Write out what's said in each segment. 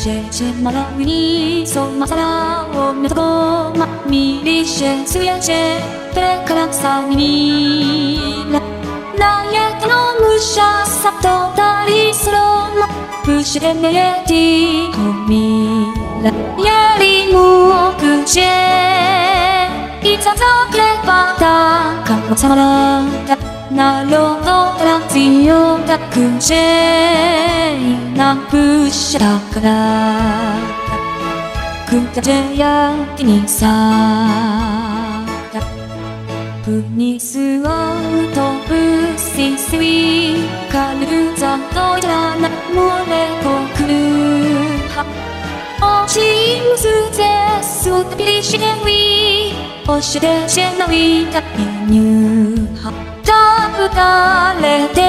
Cece malami so masala o metogo ma mi she suya che tere kara sa mi la na ya no musha sato tari sro ma push de me di ho mi la ya ri mu ku che ita to ke pa ta ka ko sa la taなろうとら強だくじなくしだからくたてやきにさプニスをとぶしすいかるざとやなもれこくるはおしむすぜすをたびりしねみおしでしなみたいにゅは打たれて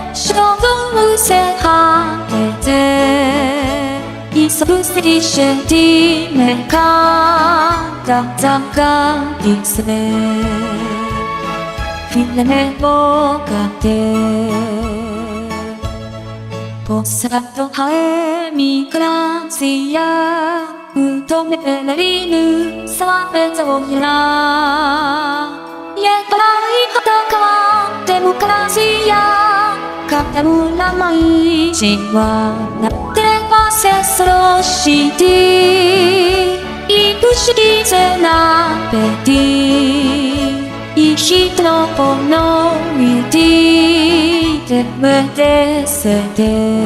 勝負むせはけて急ぐせりしてめかだざかりせフィレネボカテポサとハエミクラシヤうとめらりぬさわべざおやらKatamu mai jiwa na terpaksa sedih itu sedih na pedi ishi tropo no vidi te sedih